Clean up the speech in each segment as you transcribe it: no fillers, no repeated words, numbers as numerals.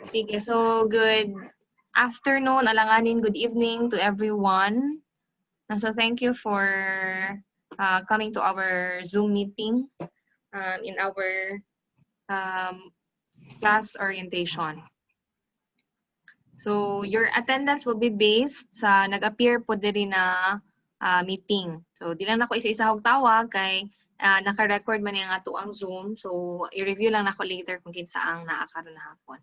Sige, so good afternoon, alanganin, good evening to everyone. So thank you for coming to our Zoom meeting in our class orientation. So your attendance will be based sa nag-appear po diri na meeting. So di lang nako isa-isa og tawag kay naka-record man yung ato ang Zoom. So i-review lang nako later kung kinsa ang naa karon na hapon.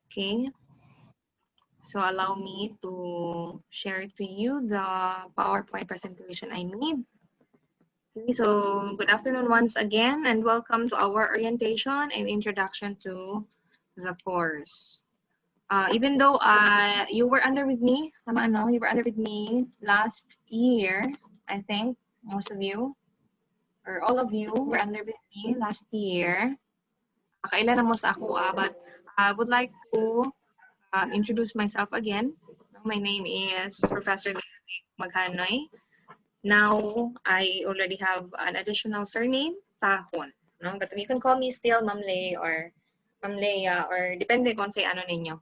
Okay. So allow me to share to you the PowerPoint presentation I made. Okay, so good afternoon once again and welcome to our orientation and introduction to the course. Even though you were under with me, you were under with me last year, I think most of you or all of you were under with me last year. Kailan na mo sa ako, but I would like to introduce myself again. My name is Professor Maghanoy. Now, I already have an additional surname, Tahon. No? But you can call me still Ma'am Lay or Ma'am Leia or depende kung say ano ninyo.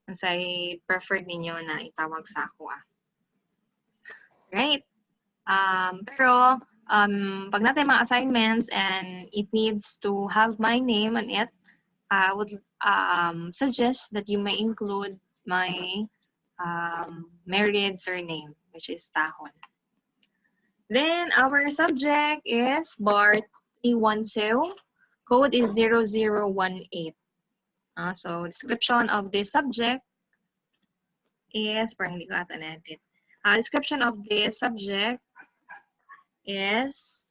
Kung say preferred ninyo na itawag sa ako. Right? Pero, pag natin mga assignments and it needs to have my name on it, I would suggest that you may include my married surname, which is Tahon. Then our subject is BAHR 312. Code is 0018. So description of this subject is, parang hindi ko ata na-edit. Description of this subject is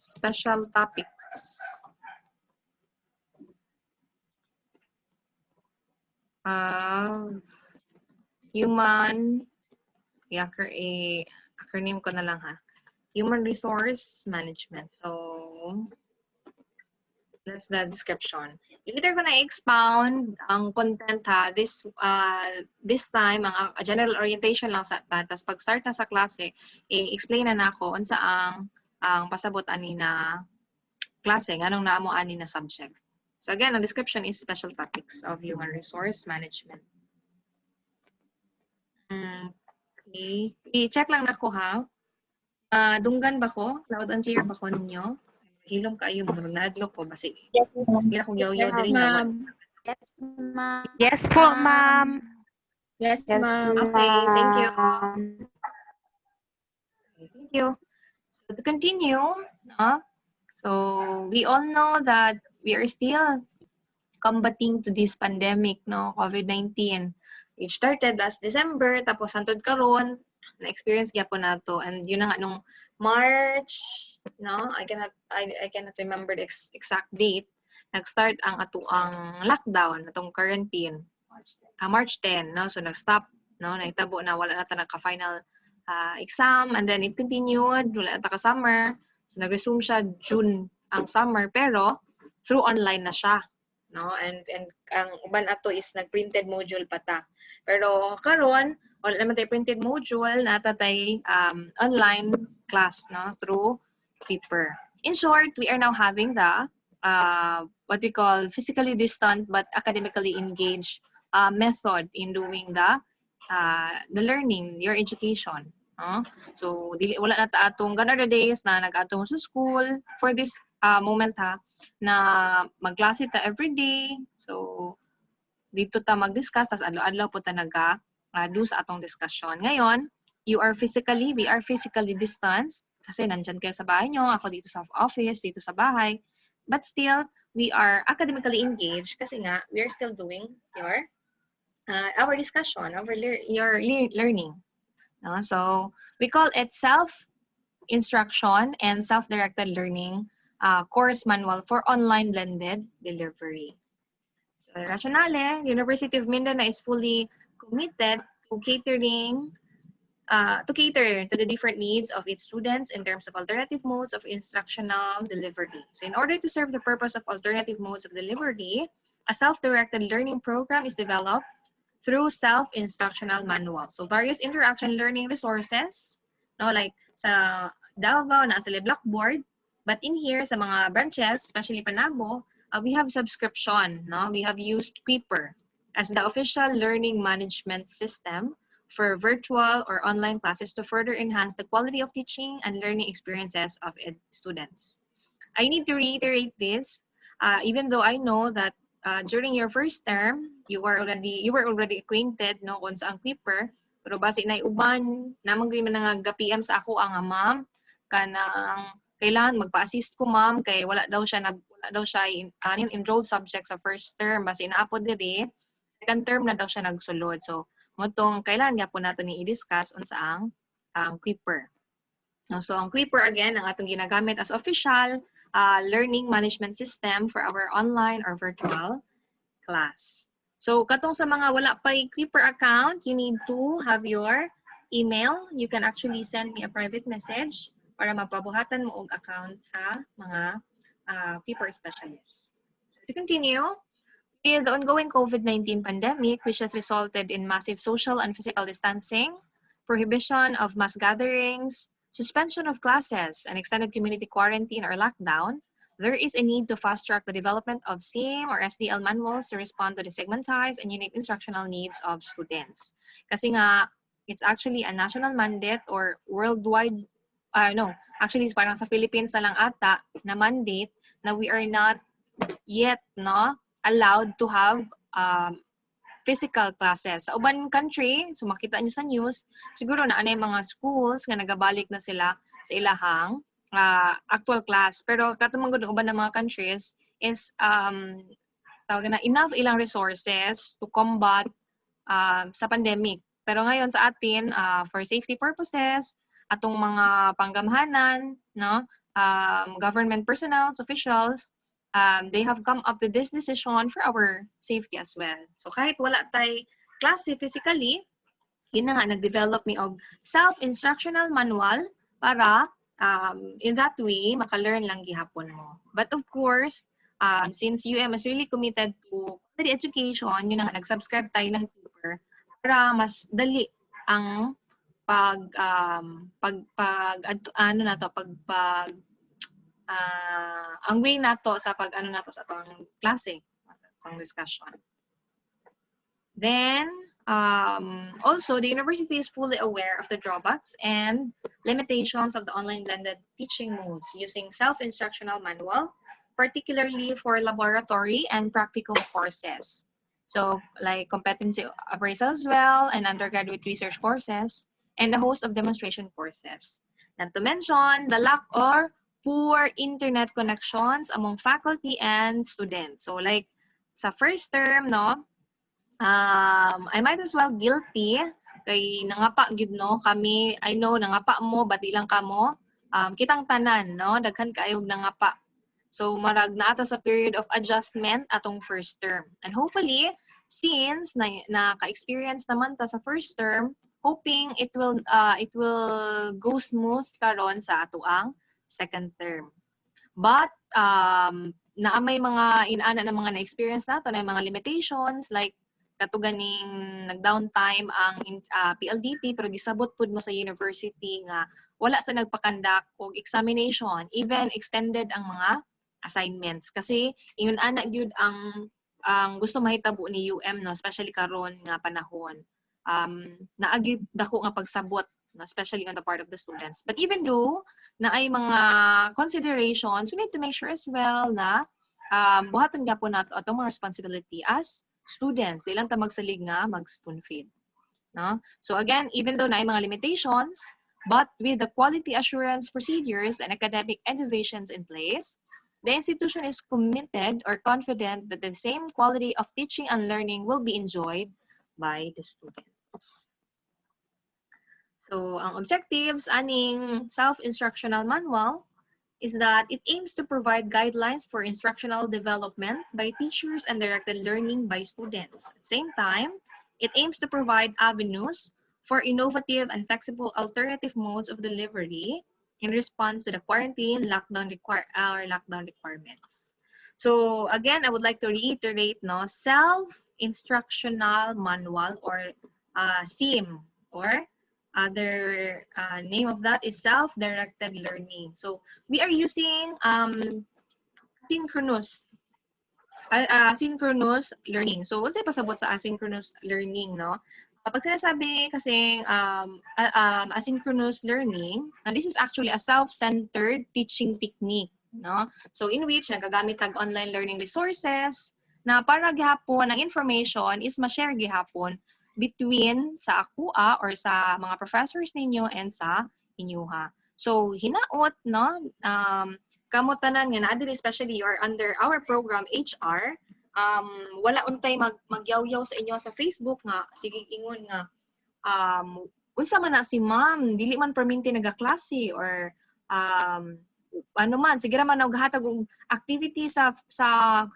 special topics. Human, acronym ko na lang ha. Human Resource Management. So, that's the description. Later ko na expound ang content ha. This time, ang general orientation lang sa tapos pag start na sa klase, i-explain na nako unsa ang pasabot ani na klase, nganong naamo ani na subject. So again, ang description is special topics of human resource management. Okay. I-check lang nako ha. Dunggan ba ko? Loud and clear ba ko ninyo? Hilom kayo, marunong na-adlock ko. Basi, hindi ako yaw-yaw din ma'am. Yes, ma'am. Yes po, ma'am. Yes, ma'am. Okay, thank you. Thank you. So to continue, so we all know that we are still combating to this pandemic, COVID-19. It started last December, tapos hantod karon na-experience gyapon nato, and yun na nga nung March, I cannot remember the exact date. Nag-start ang atuang lockdown, atong quarantine. March 10, so nag-stop, naitabo na wala na ta nagka-final exam, and then it continued, wala na ta ka-summer. So nag-resume siya June ang summer, pero through online na siya. And ang uban ato is nag-printed module pa ta. Pero karon wala naman tayo printed module, nata tayo online class through paper. In short, we are now having the what we call physically distant but academically engaged method in doing the learning, your education. So wala na ta atong ganara days na nag-atong sa school for this moment na magklase ta everyday. So dito ta mag-discuss, tas adlaw-adlaw po ta do sa atong discussion. Ngayon, we are physically distanced kasi nandyan kayo sa bahay nyo, ako dito sa office, dito sa bahay. But still, we are academically engaged kasi nga, we are still doing our discussion, your learning. So, we call it self-instruction and self-directed learning course manual for online blended delivery. So, Rationale, University of Mindanao is fully committed to cater to the different needs of its students in terms of alternative modes of instructional delivery. So in order to serve the purpose of alternative modes of delivery, a self-directed learning program is developed through self-instructional manual. So various interaction learning resources, like sa Davao, nasa Blackboard, but in here, sa mga branches, especially Panabo, we have subscription, no? We have used Creeper as the official learning management system for virtual or online classes to further enhance the quality of teaching and learning experiences of students. I need to reiterate this, even though I know that during your first term, you were already acquainted no kung sa ang Creeper, pero base na uban namang gyud man nga PM sa ako ang ma'am kanang kailangan magpa-assist ko ma'am kay wala daw siya enrolled subject sa first term base na po diri second term na daw siya nagsulod. So motong kailangan gyapon nato ni i-discuss unsa ang Creeper. So ang Creeper again ang atong ginagamit as official learning management system for our online or virtual class. So katong sa mga wala pa Creeper account, you need to have your email. You can actually send me a private message para mapabuhatan mo og account sa mga Creeper specialists. To continue, with the ongoing COVID-19 pandemic, which has resulted in massive social and physical distancing, prohibition of mass gatherings, suspension of classes, and extended community quarantine or lockdown, there is a need to fast-track the development of SIM or SDL manuals to respond to the segmentized and unique instructional needs of students. Kasi nga, it's actually a national mandate or worldwide, actually parang sa Philippines na lang ata na mandate na we are not yet allowed to have physical classes. Sa uban country, so makita nyo sa news, siguro na anay mga schools nga nagabalik na sila sa ilahang actual class. Pero katumang ng uban ng mga countries is tawag na enough ilang resources to combat sa pandemic. Pero ngayon sa atin, for safety purposes, atong mga panggamhanan, government personnel, officials, they have come up with this decision for our safety as well. So kahit wala tay klase physically, yun na nga, nag-develop me og self-instructional manual para in that way, maka-learn lang gihapon mo. But of course, since UM is really committed to quality education, yun na nga, nag-subscribe tayo ng paper para mas dali ang ang way nato sa nato sa atong klase, atong discussion. Then, also, the university is fully aware of the drawbacks and limitations of the online blended teaching modes using self-instructional manual, particularly for laboratory and practicum courses. So, like competency appraisal as well, and undergraduate research courses, and a host of demonstration courses. Not to mention, the lack or poor internet connections among faculty and students. So like sa first term, I might as well guilty kay nangapa gyud kami. I know nangapa mo but ilang kamo kitang tanan daghan kaayo nangapa. So marag naata sa period of adjustment atong first term. And hopefully since ka-experience naman ta sa first term, hoping it will go smooth karon sa atoang second term. But may mga inaana ng mga na-experience nato na mga limitations like kato ganing nag-downtime ang PLDT pero gisabot pud mo sa university nga wala sa nagpakandak og examination, even extended ang mga assignments kasi ingon ana gyud ang gusto mahitabo ni UM especially karon nga panahon. Naagi dako nga pagsabot especially on the part of the students. But even though na ay mga considerations, we need to make sure as well na buhaton gyapon nato atong mga responsibility as students. Di lang ta magsalig nga mag-spoon feed. So again, even though na ay mga limitations, but with the quality assurance procedures and academic innovations in place, the institution is committed or confident that the same quality of teaching and learning will be enjoyed by the students. So, ang objectives aning self-instructional manual is that it aims to provide guidelines for instructional development by teachers and directed learning by students. At the same time, it aims to provide avenues for innovative and flexible alternative modes of delivery in response to the quarantine lockdown requirements. So, again, I would like to reiterate self-instructional manual or SIM or other name of that is self-directed learning. So we are using synchronous asynchronous learning. So, what's pasabot sa asynchronous learning, no? Pag sinasabi kasi asynchronous learning, this is actually a self-centered teaching technique, no? So, in which nagagamit tag online learning resources na para gihapon ang information is ma-share gihapon between sa akua or sa mga professors ninyo and sa inyuha. So, hinaot, no? Kamo tanan nga naa diri, especially you are under our program HR, wala untay magyaw-yaw sa inyo sa Facebook nga sige ingon nga unsa man na si ma'am dili man perminti nagaklase or ano man sige ra man naghatag og activity sa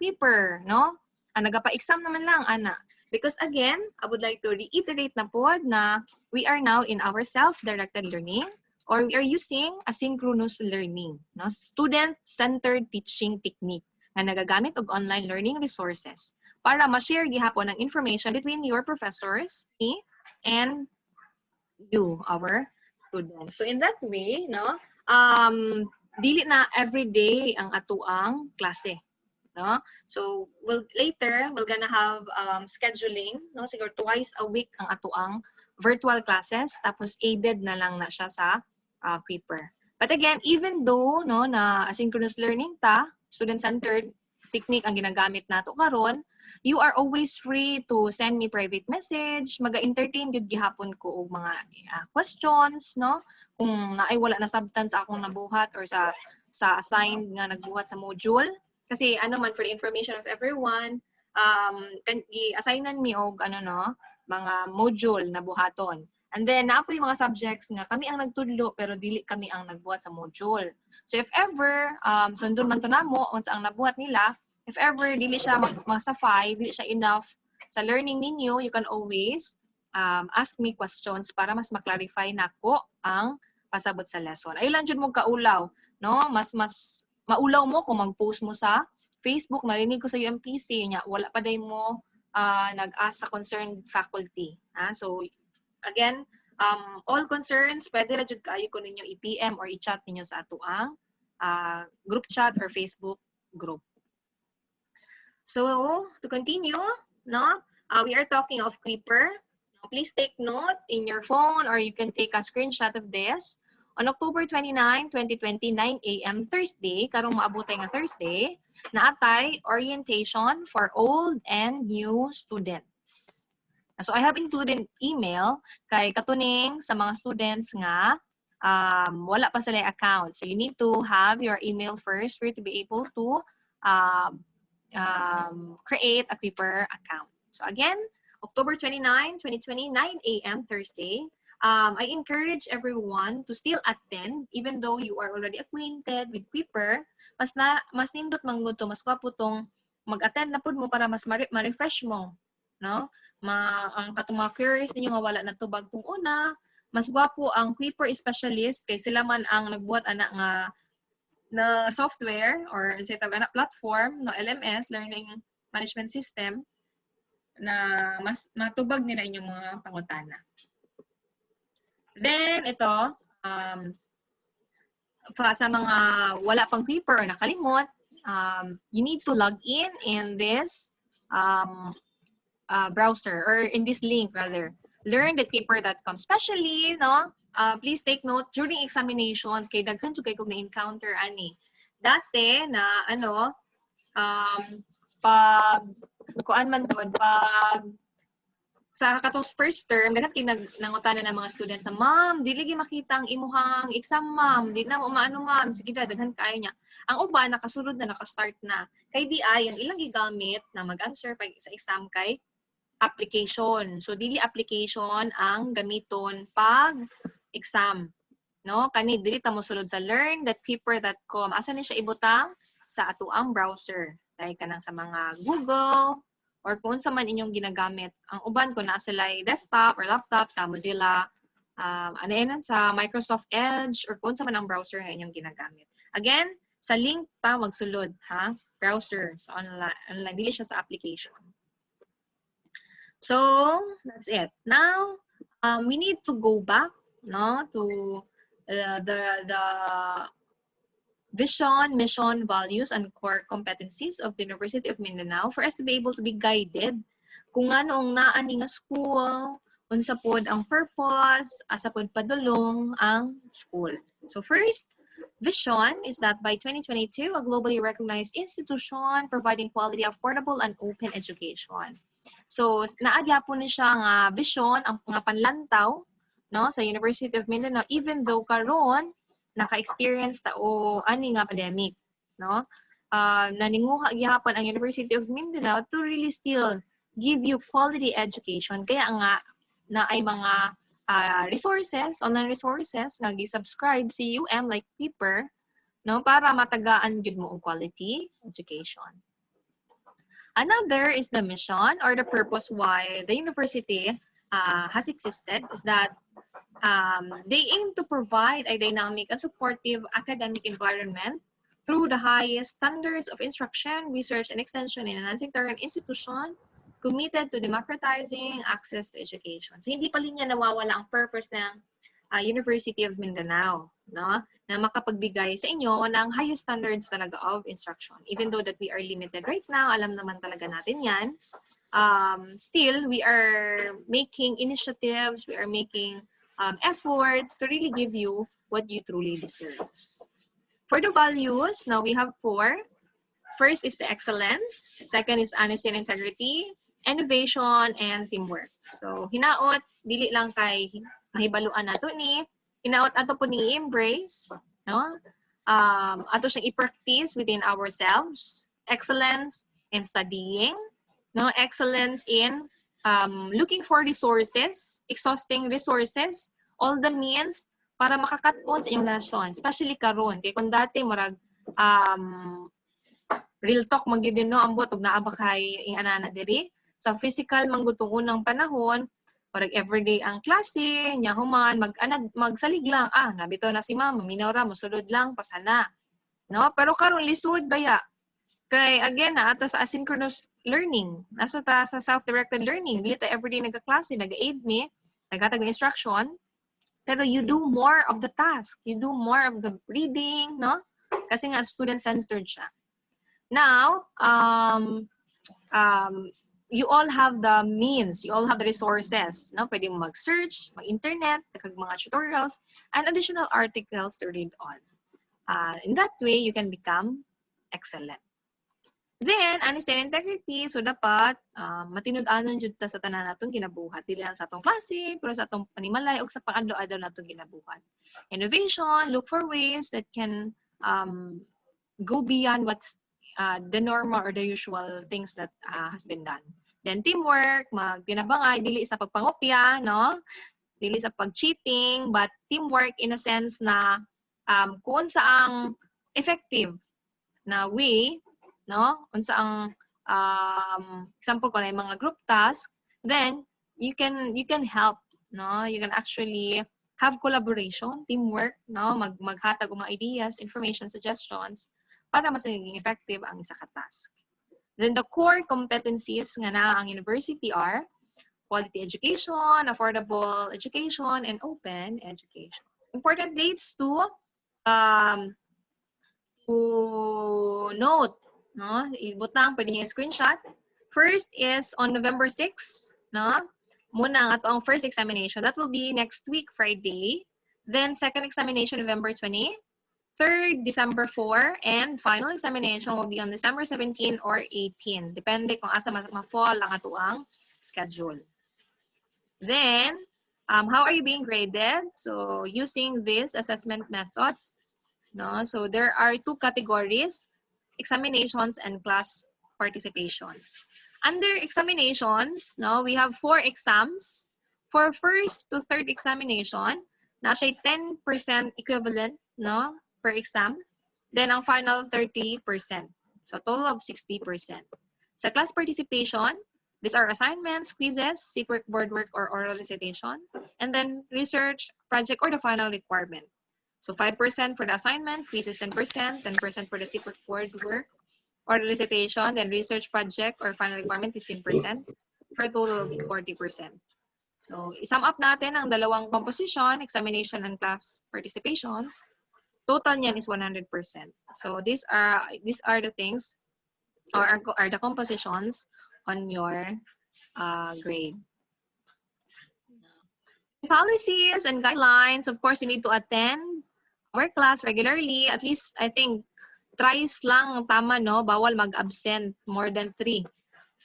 Whipper, no? Nagapa-exam naman lang ana. Because again, I would like to reiterate na po na we are now in our self-directed learning, or we are using asynchronous learning, no? Student-centered teaching technique na nagagamit og online learning resources para ma-share gihapon ang information between your professors, me, and you, our students. So in that way, no, dili na everyday ang atuang klase, no? So later we're gonna have scheduling, no? Siguro twice a week ang atuang virtual classes, tapos aided na lang na siya sa Whipper. But again, even though no na asynchronous learning ta, student-centered technique ang ginagamit nato karon, you are always free to send me private message, maga-entertain gyud gihapon ko og mga questions, no? Kung naay wala na substance sa akong nabuhat or sa assigned nga nagbuhat sa module. Kasi ano man, for the information of everyone, i-assignan mi og ano no, mga module na buhaton. And then naapoy mga subjects nga kami ang nagtudlo pero dili kami ang nagbuhat sa module. So if ever sundon man to namo unsa ang nabuhat nila, if ever dili siya masafay, dili siya enough sa learning ninyo, you can always ask me questions para mas ma-clarify nako ang pasabot sa lesson. Ayo lang jud mo kaulaw, no? Mas maulaw mo kung mag-post mo sa Facebook, marinig ko sa UMPC nya wala pa day mo nag-ask sa concerned faculty. So again, all concerns pwede ra jud kaayo ko ninyo i-PM or i-chat ninyo sa atuang group chat or Facebook group. So to continue, no, we are talking of Whipper. Please take note in your phone or you can take a screenshot of this. On October 29, 2020, 9 a.m. Thursday, karong maabotay nga Thursday, naatay orientation for old and new students. So I have included email kay katuning sa mga students nga wala pa sila account. So you need to have your email first for you to be able to create a Whipper account. So again, October 29, 2020, 9 a.m. Thursday. I encourage everyone to still attend even though you are already acquainted with Whipper. Mas nindot mangguto, mas kaputong mag-attend na pud mo para mas ma-refresh mo, no? Ang katong mga queries ninyo nga wala na tubag tung una, mas gwapo ang Whipper specialist kay sila man ang nagbuhat ana nga na software or set of platform no LMS, learning management system, na mas matubag nila inyong mga pangutana. Then ito, sa mga wala pang Whipper or nakalimot, you need to log in this browser or in this link rather, learn.whipper.com. Especially, no, please take note during examinations kay daghan jud kay kog na-encounter ani. Dati na ano, pag kuan man to, pag sa katong first term, dagat kinangutana ng mga students na, ma'am, dili gi makita ang imuhang exam, ma'am. Di na mo maano, ma'am. Sige na, daghan kaayo niya. Ang uban, nakasulod na, nakastart na. Kay di ay, ang ilang gigamit na mag-answer pag sa exam kay application. So, dili application ang gamiton pag exam. No? Kani, dili ta mo sulod sa learn.whipper.com. Asa ni siya ibutang? Sa atuang browser. Dahil ka nang sa mga Google, or kung sa man inyong ginagamit. Ang uban ko nasa desktop or laptop sa Mozilla, sa Microsoft Edge, or kung sa man ang browser nga inyong ginagamit. Again, sa link ta magsulod, ha? Browser, so online, dili siya sa application. So, that's it. Now, we need to go back, no, to vision, mission, values, and core competencies of the University of Mindanao for us to be able to be guided kung anong naani nga school, unsa pod ang purpose, asa pod padulong ang school. So first, vision is that by 2022, a globally recognized institution providing quality, affordable, and open education. So naadya po ni siya nga vision, ang mga panlantaw, no, sa University of Mindanao, even though karon naka-experience ta o ani nga pandemic, no? Naninguha gihapon ang University of Mindanao to really still give you quality education. Kaya nga na ay mga resources, online resources nga gi-subscribe si UM like Paper, no, para matagaan gid mo ang quality education. Another is the mission or the purpose why the university has existed is that they aim to provide a dynamic and supportive academic environment through the highest standards of instruction, research, and extension in enhancing current institution committed to democratizing access to education. So hindi pa rin niya nawawala ang purpose ng University of Mindanao, no? Na makapagbigay sa inyo ng highest standards talaga of instruction. Even though that we are limited right now, alam naman talaga natin yan. Still, we are making initiatives, we are making efforts to really give you what you truly deserve. For the values, now we have 4. First is the excellence. Second is honesty and integrity, innovation, and teamwork. So, hinaot, dili lang kay mahibaluan nato ni, hinaot ato po ni embrace, no? Ato siyang i-practice within ourselves. Excellence in studying, no? Excellence in looking for resources, exhausting resources, all the means para makakat-on sa inyong lesson, especially karon kay kung dati murag real talk magyud no ambot ug naa ba kay ing anana diri sa physical manggutong unang panahon parang everyday ang klase nya human magsalig lang nabito na si mama minora mosulod lang pasana no pero karon lisod baya kay again na ata sa asynchronous learning nasa ta sa self-directed learning dili ta everyday nagka-klase nag-aid me naghatag instruction pero you do more of the task, you do more of the reading, no? Kasi nga student-centered siya. Now, you all have the means, you all have the resources, no? Pwede mo mag-search, mag-internet, mga tutorials, and additional articles to read on. In that way, you can become excellent. Then, honesty and integrity, so dapat matinud-anon jud ta sa tanan natong ginabuhat. Dili lang sa atong klase, pero sa atong panimalay o sa pang-adlaw-adlaw natong ginabuhat. Innovation, look for ways that can go beyond what's the normal or the usual things that has been done. Then teamwork, magtinabangay, dili sa pagpangopya, no? Dili sa pag-cheating, but teamwork in a sense na kung saang effective na way, no? Unsa ang example ko na yung mga group task, then you can help, no? You can actually have collaboration, teamwork, no? Maghatag og mga ideas, information, suggestions para mas maging effective ang isa ka task. Then the core competencies nga na ang university are quality education, affordable education, and open education. Important dates to note, no? Ibutang, pwede niyo screenshot. First is on November 6, no? Muna ang ato ang first examination. That will be next week, Friday. Then second examination, November 20. Third, December 4. And final examination will be on December 17 or 18. Depende kung asa ma-fall ang ato ang schedule. Then, how are you being graded? So, using these assessment methods, no? So, there are 2 categories. Examinations and class participations. Under examinations, no, we have 4 exams. For first to third examination, nasa 10% equivalent, no, per exam. Then ang final 30%. So total of 60%. Sa class participation, these are assignments, quizzes, secret board work or oral recitation, and then research, project, or the final requirement. So 5% for the assignment, quizzes 10%, 10% for the secret board work or recitation, then research project or final requirement 15%, for a total of 40%. So, isum up natin ang dalawang composition, examination and class participations. Total niyan is 100%. So these are the things or are the compositions on your grade. Policies and guidelines, of course, you need to attend our class regularly. At least, I think, thrice lang tama, no? Bawal mag-absent more than 3,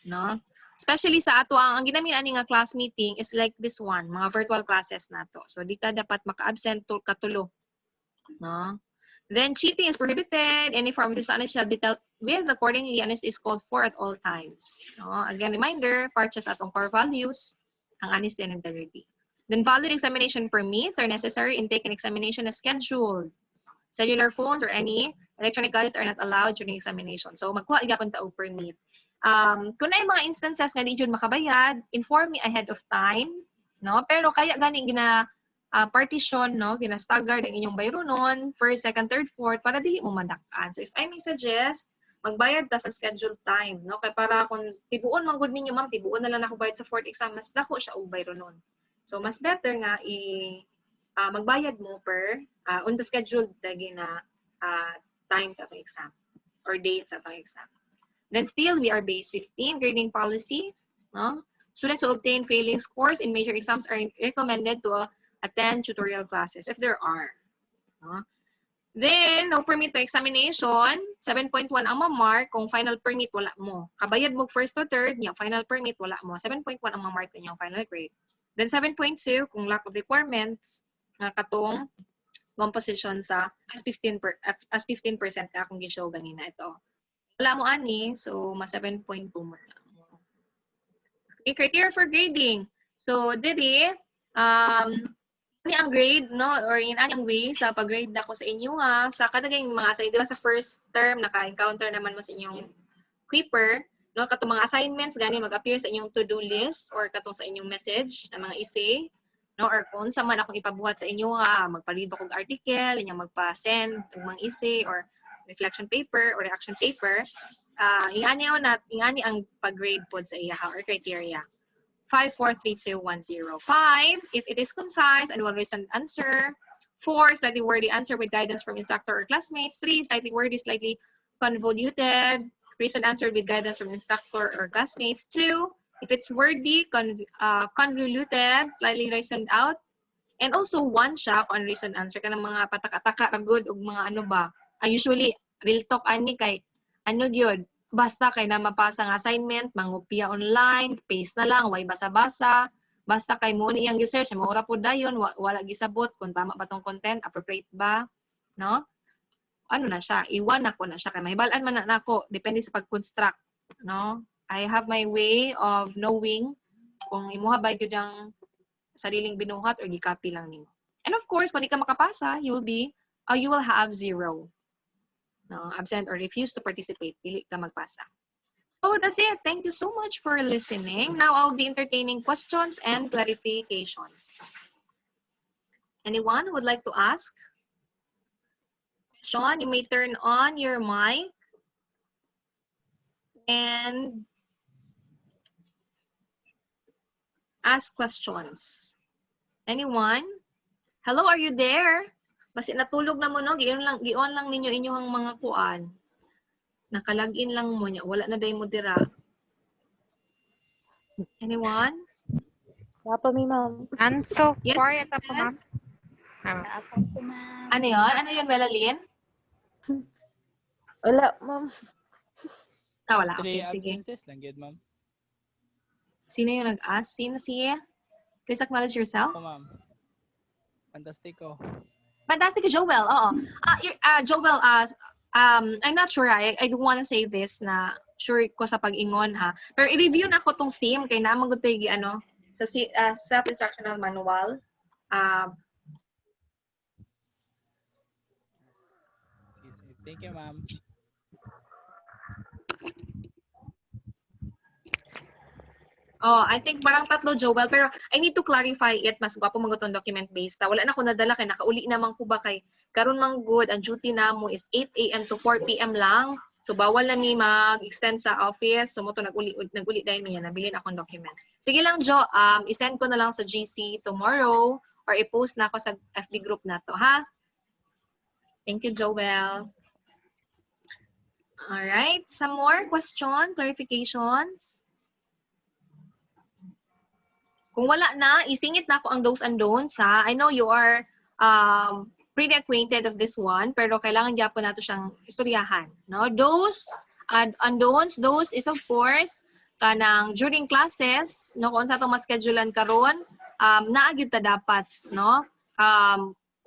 no? Especially sa ato, ang ginamian ni nga class meeting is like this one, mga virtual classes na to. So, di ka dapat maka-absent katulo, no? Then, cheating is prohibited. Any form of dishonest shall be dealt with accordingly, and is called for at all times. No? Again, reminder, parts atong core values, ang honesty and integrity. Then valid examination permits are necessary. Intake and examination is scheduled. Cellular phones or any electronic gadgets are not allowed during examination. So magkuha gyapon ta og permit. Kung na mga instances nga di jud makabayad, inform me ahead of time, no? Pero kaya gani gina partition, no? Gina stagger ang inyong bayronon, first, second, third, fourth para dili mo madakan. So if I may suggest, magbayad ta sa scheduled time, no? Kay para kung tibuon man gud ninyo, ma'am, tibuon na lang ako bayad sa fourth exam, mas dako siya og bayronon. So, mas better nga magbayad mo per on the scheduled lagi na time sa atong exam or date sa atong exam. Then still, we are base 15 grading policy. No? Students who obtain failing scores in major exams are recommended to attend tutorial classes if there are. No? Then, no permit to examination, 7.1 ang ma-mark kung final permit wala mo. Kabayad mo first to third, yung final permit wala mo. 7.1 ang ma-mark yung final grade. Then 7.2, kung lack of requirements, nga katong composition sa as 15% ka kung gishow ganina ito. Wala mo ani, so mas 7.2 mo lang. Okay, criteria for grading. So, diri, ini ang grade, no? Or in ang way sa pag-grade na ko sa inyo, ha? Sa kadagay mga asay, di ba sa first term, naka-encounter naman mo sa inyong quiper, no, katong mga assignments gani mag-appear sa inyong to-do list or katong sa inyong message na mga essay, no, or kung sa man akong ipabuhat sa inyo nga magpa-read ako og article, inyong magpa-send og mga essay or reflection paper or reaction paper, ingani ang pag-grade pod sa iya or criteria. 5, 4, 3, 2, 1, 0. 5, if it is concise and well-reasoned answer. 4, slightly wordy answer with guidance from instructor or classmates. 3, slightly wordy, slightly convoluted. Reasoned answer with guidance from instructor or classmates. 2, if it's wordy, convoluted, slightly reasoned out. And also 1 siya kung unreasoned answer ka ng mga pataka-taka ragod o mga ano ba. Usually, real talk ani kay ano gyud basta kay na mapasa nga assignment, mangupya online, paste na lang, way basa-basa. Basta kay mo ni iyang research, maura po dayon, wala gisabot kung tama ba tong content, appropriate ba, no? Ano na siya, iwan ako na siya. Kaya mahibalaan man na ako, depende sa pag-construct. No? I have my way of knowing kung imuha ba yun ang sariling binuhat or gikopy lang nimo. And of course, kung di ka makapasa, you will have 0. No? Absent or refuse to participate, dili ka magpasa. So that's it. Thank you so much for listening. Now I'll be entertaining questions and clarifications. Anyone would like to ask? Sean, you may turn on your mic and ask questions. Anyone? Hello, are you there? Basi natulog na mo, no? Gion lang ninyo inyong mga kuan. Nakalagin lang mo niya. Wala na day mo dira. Anyone? Wapa mi, ma'am. I'm so Yes, quiet ako, ma'am. yes. Ano yun? Ano yun, Melalyn? Wala, ma'am. Wala. Okay, sige. Lang yun, ma'am. Sino yung nag-ask? Sino siya? Please acknowledge yourself. Ako, ma'am. Fantastico. Fantastic, Joel. Oo. Joel, I'm not sure. I don't want to say this na sure ko sa pag-ingon, ha. Pero i-review na ko tong SIM kay naman ko tayo ano, sa self-instructional manual. Thank you, ma'am. I think parang 3, Joel, pero I need to clarify it. Mas gwapo magutong document based. Wala na ko nadala kay nakauli naman ko ba kay karon mang good ang duty namo is 8 AM to 4 PM lang. So bawal na mi mag-extend sa office. So mo to naguli dahil niya nabilin akong document. Sige lang, Jo, i-send ko na lang sa GC tomorrow or i-post na ako sa FB group na to, ha? Thank you, Joel. All right. Some more question, clarifications? Kung wala na, isingit na ako ang do's and don'ts, ha? I know you are pretty acquainted of this one, pero kailangan po nato siyang istoryahan. No? Do's and don'ts, those is of course, kanang during classes, no, kung sa itong ma-schedulean karon, naagyud ta dapat, no?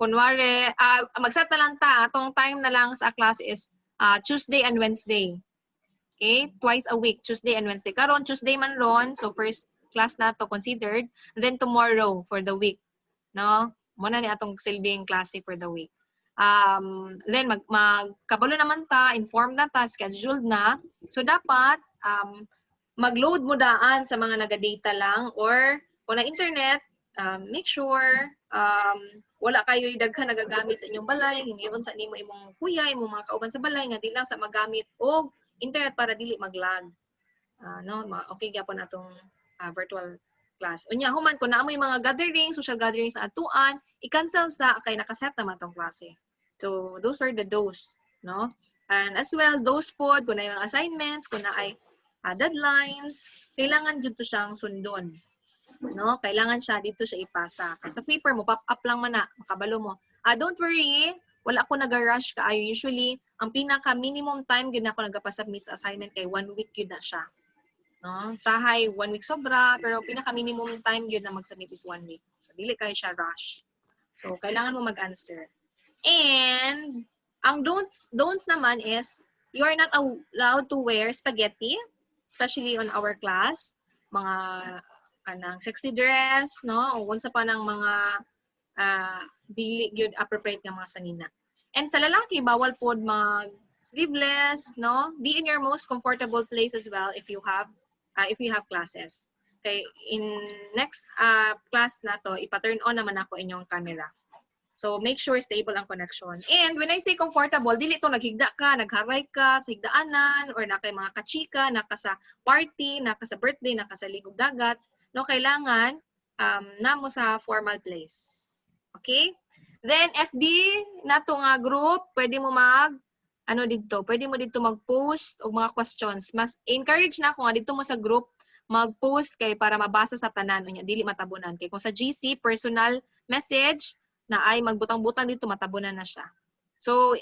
Kunwari, mag-set na lang ta, atong time na lang sa class is Tuesday and Wednesday. Okay? Twice a week, Tuesday and Wednesday. Karon Tuesday man ron, so first class na to considered, and then tomorrow for the week, no? Muna ni atong silbing klase for the week. Then magkabalo naman ta, informed na ta, scheduled na. So dapat mag-load mo daan sa mga naga-data lang, or kung na internet, make sure wala kayo daghan nagagamit sa inyong balay, hingayon sa nimo imong kuya, imong mga kauban sa balay nga di lang sa magamit og internet para dili mag-lag. No, okay gyapon atong virtual class. Unya human kun naa mo mga gatherings, social gatherings sa atuan, i-cancel sa kay nakaset naman tong klase. So those are the those, no? And as well, those pod kun na yung assignments, kun na ay deadlines, kailangan jud to siyang sundon. No, kailangan siya dito siya ipasa. Kaya sa paper mo pop up lang man na, makabalo mo. Don't worry, wala ako nag-rush kaayo. Usually, ang pinaka minimum time gyud ako nagapa-submit sa assignment kay 1 week gyud na siya. No? Sahay 1 week sobra, pero pinaka minimum time gyud na mag-submit is 1 week. So dili kayo siya rush. So kailangan mo mag-answer. And ang don'ts naman is you are not allowed to wear spaghetti, especially on our class. Mga kanang sexy dress, no? O unsa pa ng mga dili gyud appropriate nga mga sanina. And sa lalaki, bawal pod mag sleeveless, no? Be in your most comfortable place as well if you have classes. Okay, in next class na to, ipa-turn on naman ako inyong camera. So make sure stable ang connection. And when I say comfortable, dili to naghigda ka, nagharay ka sa higdaanan, or na kay mga kachika, naka sa party, naka sa birthday, naka sa ligog dagat. No, kailangan namo sa formal place. Okay? Then FB nato nga group, pwede mo pwede mo dito mag-post og mga questions. Mas encourage na ako nga dito mo sa group mag-post kay para mabasa sa tanan unya dili matabunan. Kay kung sa GC personal message na ay magbutang-butang dito matabunan na siya. So